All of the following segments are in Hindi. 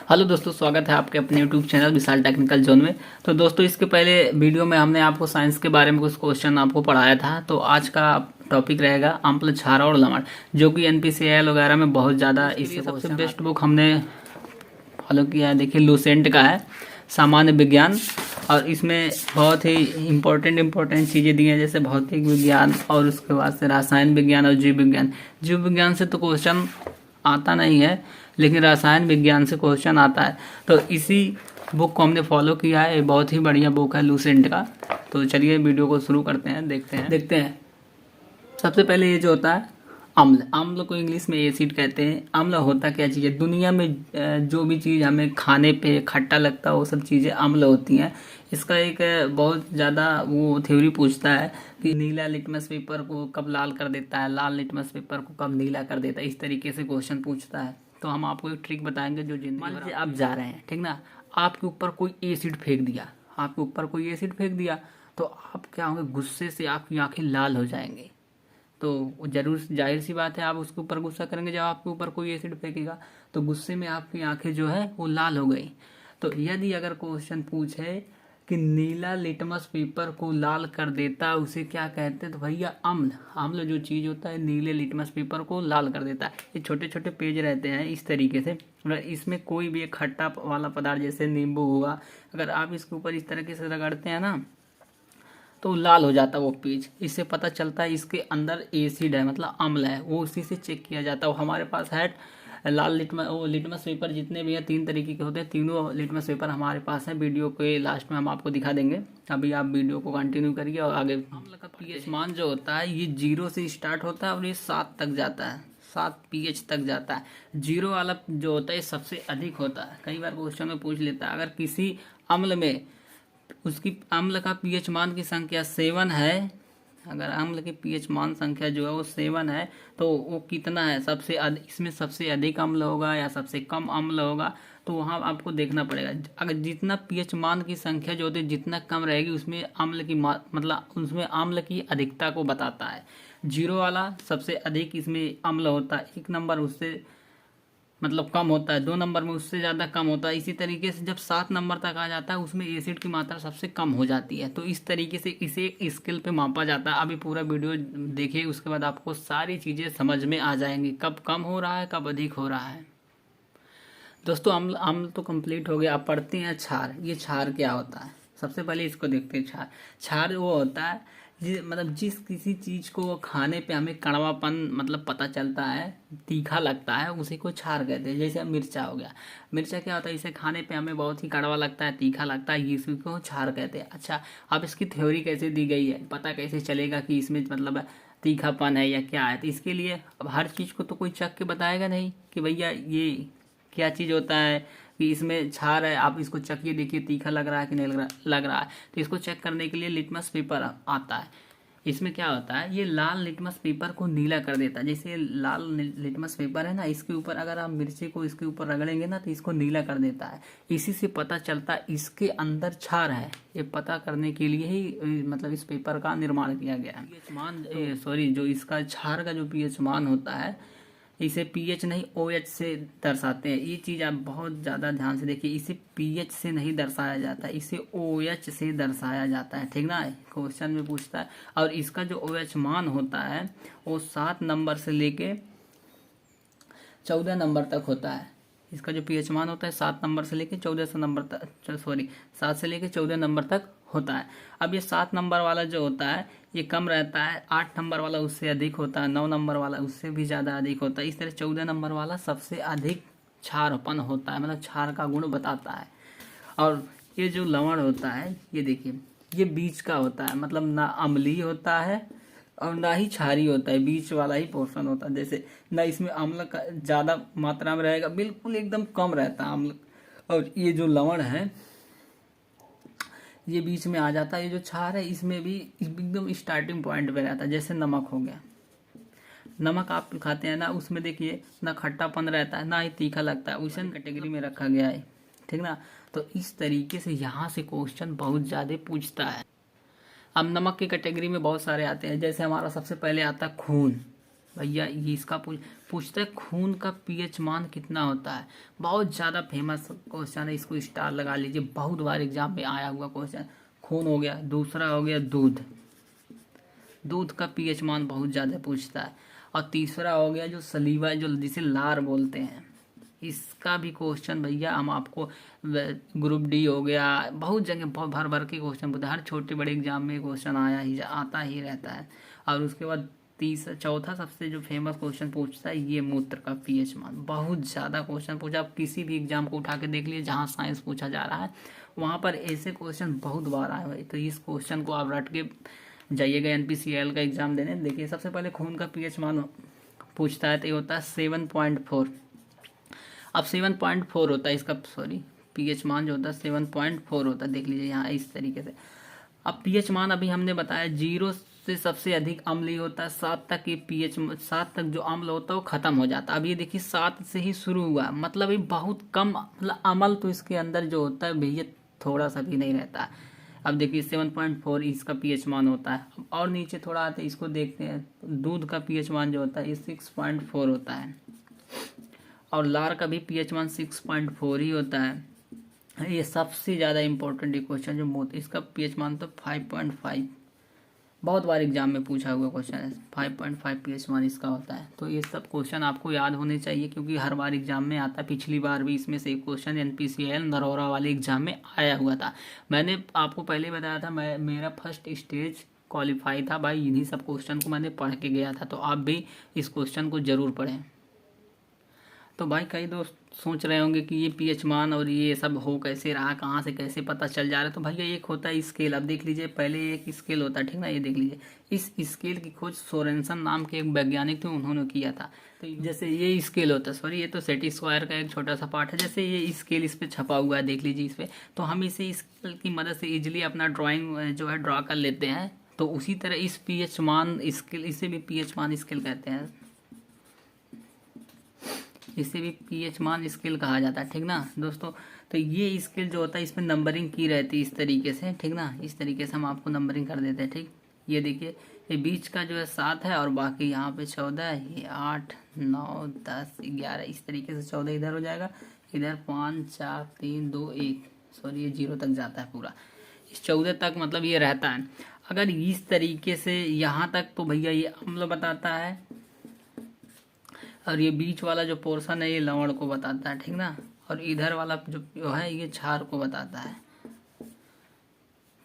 हेलो दोस्तों, स्वागत है आपके अपने यूट्यूब चैनल विशाल टेक्निकल जोन में। तो दोस्तों, इसके पहले वीडियो में हमने आपको साइंस के बारे में कुछ क्वेश्चन आपको पढ़ाया था। तो आज का टॉपिक रहेगा अम्ल, क्षार और लवण, जो कि एनपीसीआई वगैरह में बहुत ज़्यादा इससे सबसे बेस्ट बुक हमने फॉलो किया है। देखिए, लूसेंट का है सामान्य विज्ञान, और इसमें बहुत ही इम्पोर्टेंट चीज़ें दी हैं, जैसे भौतिक विज्ञान और उसके बाद से रसायन विज्ञान और जीव विज्ञान। जीव विज्ञान से तो क्वेश्चन आता नहीं है, लेकिन रसायन विज्ञान से क्वेश्चन आता है। तो इसी बुक को हमने फॉलो किया है। बहुत ही बढ़िया बुक है लूसेंट का। तो चलिए वीडियो को शुरू करते हैं, देखते हैं। सबसे पहले ये जो होता है अम्ल, अम्ल को इंग्लिश में एसिड कहते हैं। अम्ल होता क्या चीज़ है? दुनिया में जो भी चीज़ हमें खाने पे खट्टा लगता है वो सब चीज़ें अम्ल होती हैं। इसका एक बहुत ज़्यादा वो थ्योरी पूछता है कि नीला लिटमस पेपर को कब लाल कर देता है, लाल लिटमस पेपर को कब नीला कर देता है। इस तरीके से क्वेश्चन पूछता है। तो हम आपको एक ट्रिक बताएंगे जो जिंदगी मान लीजिए आप जा रहे हैं, ठीक ना, आपके ऊपर कोई एसिड फेंक दिया, तो आप क्या होंगे? गुस्से से आपकी आंखें लाल हो जाएंगी। तो जरूर जाहिर सी बात है, आप उसके ऊपर गुस्सा करेंगे। जब आपके ऊपर कोई एसिड फेंकेगा तो गुस्से में आपकी आंखें जो है वो लाल हो गई। तो यदि अगर क्वेश्चन पूछे कि नीला लिटमस पेपर को लाल कर देता है, उसे क्या कहते हैं? तो भैया अम्ल। अम्ल जो चीज़ होता है नीले लिटमस पेपर को लाल कर देता है। ये छोटे छोटे पेज रहते हैं इस तरीके से। अगर इसमें कोई भी एक खट्टा वाला पदार्थ जैसे नींबू होगा, अगर आप इसके ऊपर इस तरीके से रगड़ते हैं ना, तो लाल हो जाता है वो पेज। इससे पता चलता है इसके अंदर एसिड है, मतलब अम्ल है। वो उसी से चेक किया जाता है। वो हमारे पास है लाल लिटमस पेपर जितने भी हैं, 3 तरीके के होते हैं। तीनों लिटमस पेपर हमारे पास है। वीडियो के लास्ट में हम आपको दिखा देंगे। अभी आप वीडियो को कंटिन्यू करिए और आगे। अम्ल का पीएच मान जो होता है ये 0 से स्टार्ट होता है और ये 7 तक जाता है, 7 पीएच तक जाता है। 0 वाला जो होता है सबसे अधिक होता है। कई बार क्वेश्चन में पूछ लेता है, अगर किसी अम्ल में उसकी अम्ल का पीएच मान की संख्या 7 है, अगर अम्ल की पीएच मान संख्या जो है वो 7 है, तो वो कितना है? इसमें सबसे अधिक अम्ल होगा या सबसे कम अम्ल होगा? तो वहाँ आपको देखना पड़ेगा। अगर जितना पीएच मान की संख्या जो होती है जितना कम रहेगी, उसमें अम्ल की मतलब उसमें अम्ल की अधिकता को बताता है। 0 वाला सबसे अधिक इसमें अम्ल होता है, 1 नंबर उससे मतलब कम होता है, 2 नंबर में उससे ज़्यादा कम होता है। इसी तरीके से जब 7 नंबर तक आ जाता है उसमें एसिड की मात्रा सबसे कम हो जाती है। तो इस तरीके से इसे स्केल पे मापा जाता है। अभी पूरा वीडियो देखिए, उसके बाद आपको सारी चीज़ें समझ में आ जाएंगी, कब कम हो रहा है कब अधिक हो रहा है। दोस्तों, अम्ल अम्ल तो कंप्लीट हो गया। आप पढ़ते हैं क्षार। ये क्षार क्या होता है? सबसे पहले इसको देखते हैं। क्षार वो होता है मतलब जिस किसी चीज़ को खाने पे हमें कड़वापन मतलब पता चलता है, तीखा लगता है, उसी को क्षार कहते हैं। जैसे मिर्चा हो गया। मिर्चा क्या होता है? इसे खाने पे हमें बहुत ही कड़वा लगता है, तीखा लगता है, इसी को क्षार कहते हैं। अच्छा, अब इसकी थ्योरी कैसे दी गई है? पता कैसे चलेगा कि इसमें मतलब तीखापन है या क्या है? तो इसके लिए अब हर चीज़ को तो कोई चख के बताएगा नहीं कि भैया ये क्या चीज़ होता है कि इसमें क्षार है, आप इसको चखिए, देखिए तीखा लग रहा है कि नहीं लग रहा है। तो इसको चेक करने के लिए लिटमस पेपर आता है। इसमें क्या होता है? ये लाल लिटमस पेपर को नीला कर देता है। जैसे लाल लिटमस पेपर है ना, इसके ऊपर अगर आप मिर्ची को इसके ऊपर रगड़ेंगे ना, तो इसको नीला कर देता है। इसी से पता चलता है इसके अंदर क्षार है। ये पता करने के लिए ही मतलब इस पेपर का निर्माण किया गया है। पीएच मान जो इसका क्षार का जो पीएच मान होता है, इसे पीएच नहीं OH से दर्शाते हैं। ये चीज़ आप बहुत ज़्यादा ध्यान से देखिए। इसे पीएच से नहीं दर्शाया जाता है, इसे OH से दर्शाया जाता है, ठीक ना? क्वेश्चन में पूछता है। और इसका जो OH मान होता है वो 7 नंबर से लेके 14 नंबर तक होता है। इसका जो पीएच मान होता है 7 नंबर से लेके 14 नंबर तक, 7 से लेके 14 नंबर तक होता है। अब ये 7 नंबर वाला जो होता है ये कम रहता है, 8 नंबर वाला उससे अधिक होता है, 9 नंबर वाला उससे भी ज़्यादा अधिक होता है। इस तरह 14 नंबर वाला सबसे अधिक क्षारपन होता है, मतलब क्षार का गुण बताता है। और ये जो लवण होता है, ये देखिए, ये बीच का होता है, मतलब ना अम्लीय होता है और ना ही क्षारीय होता है, बीच वाला ही पोर्शन होता है। जैसे ना इसमें अम्ल का ज़्यादा मात्रा में रहेगा, बिल्कुल एकदम कम रहता है अम्ल। और ये जो लवण है ये बीच में आ जाता है। ये जो क्षार है इसमें भी एकदम स्टार्टिंग पॉइंट पे रहता है। जैसे नमक हो गया, नमक आप खाते हैं ना, उसमें देखिए ना खट्टापन रहता है ना ही तीखा लगता है, उसे कैटेगरी में रखा गया है, ठीक ना? तो इस तरीके से यहाँ से क्वेश्चन बहुत ज़्यादा पूछता है। अब नमक की कैटेगरी में बहुत सारे आते हैं। जैसे हमारा सबसे पहले आता है खून। भैया ये इसका पूछता है खून का पीएच मान कितना होता है। बहुत ज़्यादा फेमस क्वेश्चन है, इसको स्टार लगा लीजिए, बहुत बार एग्जाम में आया हुआ क्वेश्चन। खून हो गया, दूसरा हो गया दूध, दूध का पीएच मान बहुत ज़्यादा पूछता है। और तीसरा हो गया जो सलीवा, जो जिसे लार बोलते हैं, इसका भी क्वेश्चन भैया हम आपको, ग्रुप डी हो गया, बहुत जगह बहुत भर भर के क्वेश्चन पूछते हैं। हर छोटे बड़े एग्जाम में क्वेश्चन आता ही रहता है। और उसके बाद चौथा सबसे जो फेमस क्वेश्चन पूछता है ये मूत्र का पीएच मान, बहुत ज़्यादा क्वेश्चन पूछा। आप किसी भी एग्जाम को उठा के देख लीजिए जहाँ साइंस पूछा जा रहा है, वहाँ पर ऐसे क्वेश्चन बहुत बार आए हुए। तो इस क्वेश्चन को आप रट के जाइएगा NPCL का एग्जाम देने। देखिए सबसे पहले खून का पीएच मान पूछता है तो ये होता है 7.4। अब 7.4 होता है इसका, सॉरी, पीएच मान जो होता है 7.4 होता है। देख लीजिए यहाँ इस तरीके से। अब पीएच मान अभी हमने बताया 0 से सबसे अधिक अम्लीय होता है, 7 तक ये पीएच, 7 तक जो अम्ल होता है वो खत्म हो जाता है। अब ये देखिए 7 से ही शुरू हुआ, मतलब ये बहुत कम, मतलब अम्ल तो इसके अंदर जो होता है भैया थोड़ा सा भी नहीं रहता है। अब देखिए 7.4 इसका पीएच मान होता है। अब और नीचे थोड़ा आते हैं, इसको देखते हैं। दूध का पीएच मान जो होता है ये 6.4 होता है, और लार का भी पीएच मान 6.4 ही होता है। ये सबसे ज़्यादा इंपॉर्टेंट क्वेश्चन जो मोत, इसका पीएच मान तो 5.5, बहुत बार एग्जाम में पूछा हुआ क्वेश्चन है। 5.5 पीएच मान इसका होता है। तो ये सब क्वेश्चन आपको याद होने चाहिए क्योंकि हर बार एग्जाम में आता है। पिछली बार भी इसमें से एक क्वेश्चन NPCL नरोरा वाले एग्जाम में आया हुआ था। मैंने आपको पहले बताया था, मेरा फर्स्ट स्टेज क्वालिफाई था भाई, इन्हीं सब क्वेश्चन को मैंने पढ़ के गया था। तो आप भी इस क्वेश्चन को जरूर पढ़ें। तो भाई कई दोस्त सोच रहे होंगे कि ये पीएच मान और ये सब हो कैसे रहा, कहाँ से कैसे पता चल जा रहा है। तो भैया एक होता है स्केल। अब देख लीजिए, पहले एक स्केल होता है, ठीक ना, ये देख लीजिए। इस स्केल की खोज सोरेनसन नाम के एक वैज्ञानिक थे, उन्होंने किया था। तो जैसे ये स्केल होता है, सॉरी ये तो सेटी स्क्वायर का एक छोटा सा पार्ट है। जैसे ये स्केल इस पर छपा हुआ है, देख लीजिए इस पर। तो हम इसे स्केल की मदद से इजिली अपना ड्राइंग जो है ड्रा कर लेते हैं। तो उसी तरह इस पीएच मान स्केल, इसे भी पीएच मान स्केल कहते हैं, इसे भी पीएच मान स्केल कहा जाता है, ठीक ना दोस्तों। तो ये स्केल जो होता है इसमें नंबरिंग की रहती है इस तरीके से, ठीक ना। इस तरीके से हम आपको नंबरिंग कर देते हैं, ठीक। ये देखिए, ये बीच का जो है 7 है और बाकी यहाँ पे 14 है, ये 8, 9, 10, 11, इस तरीके से 14 इधर हो जाएगा, इधर 5, 4, 3, 2, 1, सॉरी ये 0 तक जाता है पूरा। इस 14 तक मतलब ये रहता है। अगर इस तरीके से यहाँ तक, तो भैया ये अम्ल बताता है, और ये बीच वाला जो पोर्शन है ये लवण को बताता है, ठीक ना। और इधर वाला जो है ये क्षार को बताता है।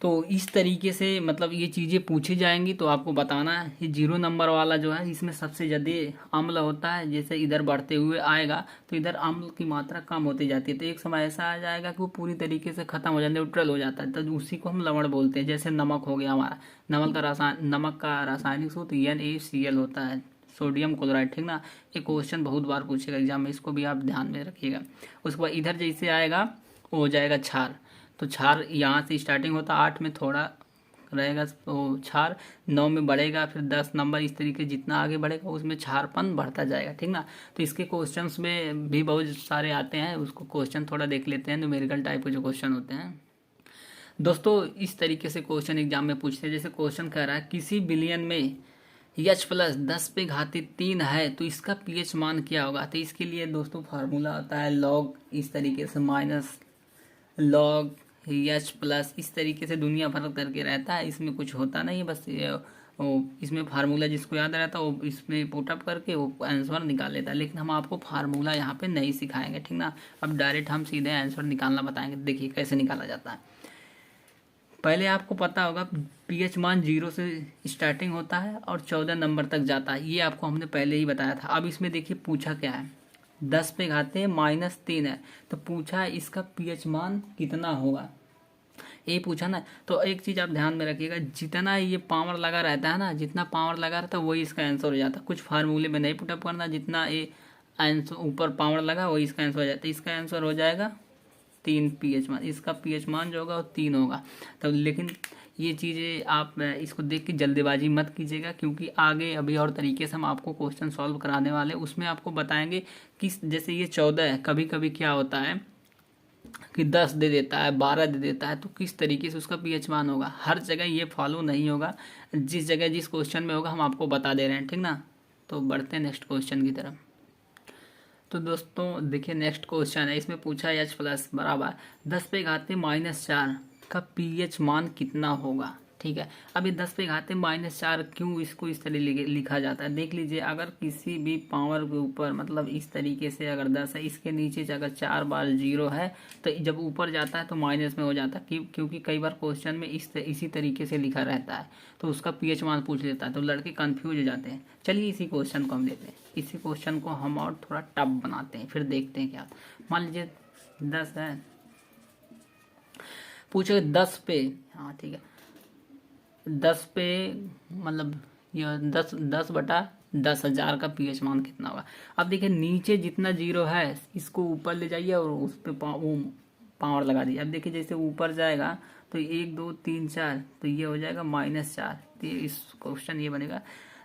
तो इस तरीके से मतलब ये चीज़ें पूछी जाएंगी तो आपको बताना है। ये 0 नंबर वाला जो है इसमें सबसे ज़्यादा अम्ल होता है। जैसे इधर बढ़ते हुए आएगा तो इधर अम्ल की मात्रा कम होती जाती है, तो एक समय ऐसा आ जाएगा कि वो पूरी तरीके से खत्म हो जाता है, न्यूट्रल हो जाता है, तो उसी को हम लवण बोलते हैं। जैसे नमक हो गया हमारा, नमक का रासायनिक सूत्र NaCl होता है, सोडियम क्लोराइड, ठीक ना। ये क्वेश्चन बहुत बार पूछेगा एग्जाम में, इसको भी आप ध्यान में रखिएगा। उसके बाद इधर जैसे आएगा वो हो जाएगा क्षार। तो क्षार यहाँ से स्टार्टिंग होता है, 8 में थोड़ा रहेगा तो क्षार, 9 में बढ़ेगा, फिर 10 नंबर, इस तरीके जितना आगे बढ़ेगा उसमें क्षारपन बढ़ता जाएगा, ठीक ना। तो इसके क्वेश्चंस में भी बहुत सारे आते हैं, उसको क्वेश्चन थोड़ा देख लेते हैं, न्यूमेरिकल टाइप के जो क्वेश्चन होते हैं दोस्तों। इस तरीके से क्वेश्चन एग्जाम में पूछते हैं। जैसे क्वेश्चन कह रहा है किसी बिलियन में H प्लस 10 पे घाती 3 है तो इसका पीएच मान क्या होगा। तो इसके लिए दोस्तों फार्मूला आता है लॉग, इस तरीके से माइनस लॉग H प्लस, इस तरीके से दुनिया भर करके रहता है। इसमें कुछ होता नहीं है, बस इसमें फार्मूला जिसको याद रहता है वो इसमें पुटअप करके वो आंसर निकाल लेता है। लेकिन हम आपको फार्मूला यहाँ पे नहीं सिखाएंगे, ठीक ना। अब डायरेक्ट हम सीधे आंसर निकालना बताएंगे। देखिए कैसे निकाला जाता है। पहले आपको पता होगा पीएच मान 0 से स्टार्टिंग होता है और 14 नंबर तक जाता है, ये आपको हमने पहले ही बताया था। अब इसमें देखिए पूछा क्या है, 10 पे घाते -3 है, तो पूछा है इसका पीएच मान कितना होगा, ये पूछा ना। तो एक चीज़ आप ध्यान में रखिएगा, जितना ये पावर लगा रहता है ना, जितना पावर लगा रहता है वही इसका आंसर हो जाता है। कुछ फार्मूले में नहीं पुटअप करना, जितना ये आंसर ऊपर पावर लगा वही इसका आंसर हो जाता है। इसका आंसर हो जाएगा 3 पीएच मान, इसका पीएच मान जो होगा वो 3 होगा। तो लेकिन ये चीज़ें आप इसको देख के जल्दीबाजी मत कीजिएगा, क्योंकि आगे अभी और तरीके से हम आपको क्वेश्चन सॉल्व कराने वाले, उसमें आपको बताएंगे कि जैसे ये 14 है, कभी कभी क्या होता है कि 10 दे देता है, 12 दे देता है, तो किस तरीके से उसका पीएच मान होगा। हर जगह ये फॉलो नहीं होगा, जिस जगह जिस क्वेश्चन में होगा हम आपको बता दे रहे हैं, ठीक ना। तो बढ़ते हैं नेक्स्ट क्वेश्चन की तरफ। तो दोस्तों देखिए नेक्स्ट क्वेश्चन है, इसमें पूछा है H प्लस बराबर 10 पे घाते -4 का pH मान कितना होगा। ठीक है, अब ये 10 पे घाते -4 क्यों इसको इस तरह लिखा जाता है, देख लीजिए। अगर किसी भी पावर के ऊपर मतलब इस तरीके से अगर 10 है, इसके नीचे से अगर 4 बार 0 है तो जब ऊपर जाता है तो माइनस में हो जाता है, क्योंकि कई बार क्वेश्चन में इसी तरीके से लिखा रहता है, तो उसका pH मान पूछ लेता है, तो लड़के कन्फ्यूज हो जाते हैं। चलिए इसी क्वेश्चन को हम लेते हैं, इसी क्वेश्चन को हम और थोड़ा टफ बनाते हैं, फिर देखते हैं क्या। मान लीजिए 10 है, पूछे 10 पे, हाँ ठीक है, 10 पे मतलब यह 10/10,000 का pH मान कितना होगा। अब देखिए नीचे जितना 0 है इसको ऊपर ले जाइए और उस पर वो पावर लगा दीजिए। अब देखिए जैसे ऊपर जाएगा तो 1 2 3 4, तो ये हो जाएगा -4, तो इस क्वेश्चन ये बनेगा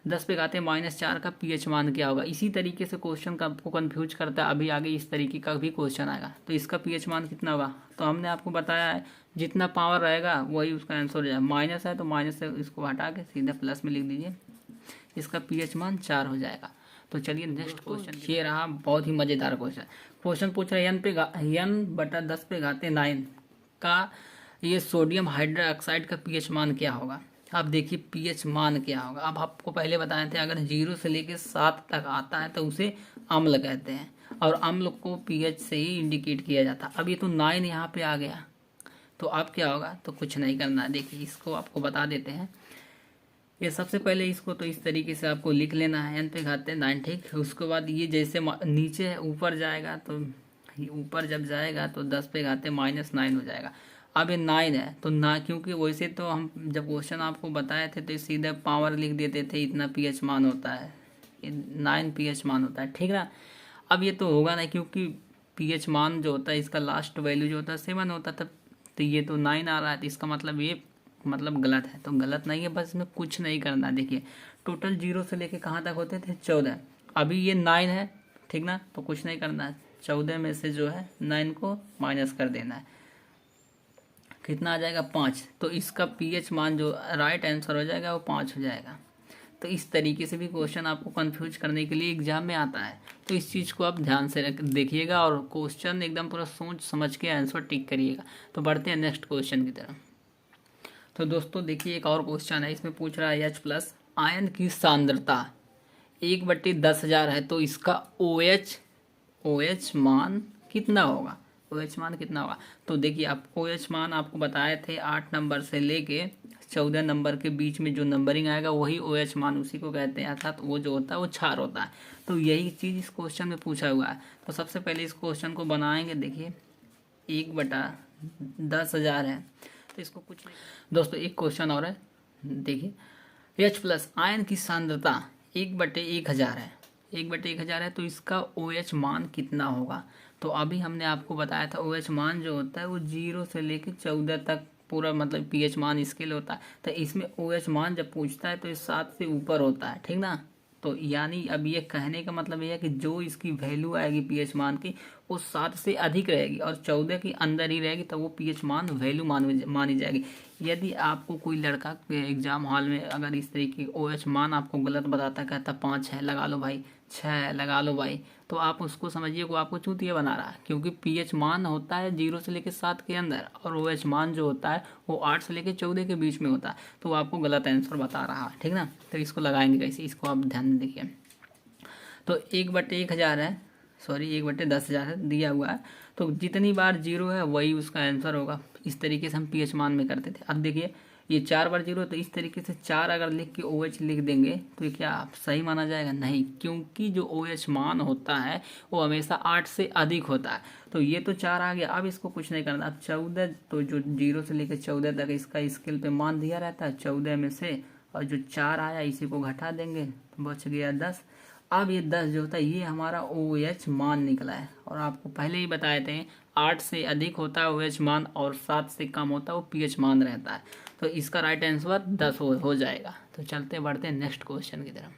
10 पे घाते -4 का pH मान क्या होगा। इसी तरीके से क्वेश्चन का आपको कन्फ्यूज करता है, अभी आगे इस तरीके का भी क्वेश्चन आएगा, तो इसका pH मान कितना होगा। तो हमने आपको बताया है जितना पावर रहेगा वही उसका आंसर हो जाएगा। माइनस है तो माइनस से इसको हटा के सीधा प्लस में लिख दीजिए, इसका pH मान 4 हो जाएगा। तो चलिए नेक्स्ट क्वेश्चन ये रहा, बहुत ही मज़ेदार क्वेश्चन पूछ रहा है n/10 पे घाते 9 का ये सोडियम हाइड्रोक्साइड का pH मान क्या होगा। अब देखिए pH मान क्या होगा। अब आपको पहले बताए थे अगर 0 से लेकर 7 तक आता है तो उसे अम्ल कहते हैं, और अम्ल को pH से ही इंडिकेट किया जाता है। अब ये तो 9 यहाँ पे आ गया, तो अब क्या होगा, तो कुछ नहीं करना है। देखिए इसको आपको बता देते हैं, ये सबसे पहले इसको तो इस तरीके से आपको लिख लेना है, n पे घाते 9, ठीक। उसके बाद ये जैसे नीचे है ऊपर जाएगा, तो ऊपर जब जाएगा तो 10 पे घाते -9 हो जाएगा। अब ये 9 है तो ना, क्योंकि वैसे तो हम जब क्वेश्चन आपको बताए थे तो सीधे पावर लिख देते थे, इतना pH मान होता है, ये 9 pH मान होता है, ठीक ना। अब ये तो होगा नहीं, क्योंकि pH मान जो होता है इसका लास्ट वैल्यू जो होता है 7 होता है, तब तो ये तो 9 आ रहा है, तो इसका मतलब ये गलत है। तो गलत नहीं है, बस इसमें कुछ नहीं करना। देखिए टोटल 0 से लेके कहाँ तक होते थे 14, अभी ये 9 है, ठीक ना, तो कुछ नहीं करना है। 14 में से जो है 9 को माइनस कर देना है, कितना आ जाएगा 5। तो इसका pH मान जो राइट आंसर हो जाएगा वो 5 हो जाएगा। तो इस तरीके से भी क्वेश्चन आपको कंफ्यूज करने के लिए एग्जाम में आता है, तो इस चीज़ को आप ध्यान से देखिएगा और क्वेश्चन एकदम पूरा सोच समझ के आंसर टिक करिएगा। तो बढ़ते हैं नेक्स्ट क्वेश्चन की तरफ। तो दोस्तों देखिए एक और क्वेश्चन है, इसमें पूछ रहा है H+ आयन की सांद्रता 1/10,000 है, तो इसका OH मान कितना होगा। OH मान कितना होगा, तो देखिए आप OH मान आपको बताए थे 8 नंबर से लेके 14 नंबर के बीच में जो नंबरिंग आएगा वही OH मान, उसी को कहते हैं, अर्थात वो जो होता है वो क्षार होता है। तो यही चीज़ इस क्वेश्चन में पूछा हुआ है। तो सबसे पहले इस क्वेश्चन को बनाएंगे। देखिए 1/10,000 है, तो इसको कुछ नहीं। दोस्तों एक क्वेश्चन और है, देखिए H+ आयन की सांद्रता 1/1000 है, 1/1000 है, तो इसका OH मान कितना होगा। तो अभी हमने आपको बताया था OH मान जो होता है वो 0 से लेकर 14 तक पूरा मतलब pH मान स्केल होता है। तो इसमें OH मान जब पूछता है तो ये 7 से ऊपर होता है, ठीक ना। तो यानी अब ये कहने का मतलब ये है कि जो इसकी वैल्यू आएगी pH मान की वो 7 से अधिक रहेगी और 14 के अंदर ही रहेगी, तो वो pH मान वैल्यू मानी जाएगी। यदि आपको कोई लड़का एग्जाम हॉल में अगर इस तरीके की OH मान आपको गलत बताता है, कहता 5 है लगा लो भाई, 6 है लगा लो भाई, तो आप उसको समझिए को आपको चूतिया बना रहा है, क्योंकि pH मान होता है 0 से लेकर 7 के अंदर और OH मान जो होता है वो 8 से लेकर 14 के बीच में होता है, तो वो आपको गलत आंसर बता रहा है, ठीक ना। तो इसको लगाएंगे कैसे, इसको आप ध्यान में देखिए। तो 1/1000 है, सॉरी 1/10,000 है दिया हुआ है, तो जितनी बार 0 है वही उसका आंसर होगा। इस तरीके से हम pH मान में करते थे। अब देखिए ये 4 बार 0, तो इस तरीके से 4 अगर लिख के OH लिख देंगे तो ये क्या सही माना जाएगा, नहीं, क्योंकि जो OH मान होता है वो हमेशा 8 से अधिक होता है। तो ये तो 4 आ गया, अब इसको कुछ नहीं करना। अब 14, तो जो 0 से लेकर 14 तक इसका स्केल पे मान दिया रहता है, 14 में से और जो 4 आया इसी को घटा देंगे तो बच गया 10। अब ये 10 जो होता है ये हमारा OH मान निकला है, और आपको पहले ही बताए थे 8 से अधिक होता है OH मान और 7 से कम होता है वो pH मान रहता है। तो इसका राइट आंसर 10 हो जाएगा। तो चलते बढ़ते नेक्स्ट क्वेश्चन की तरफ।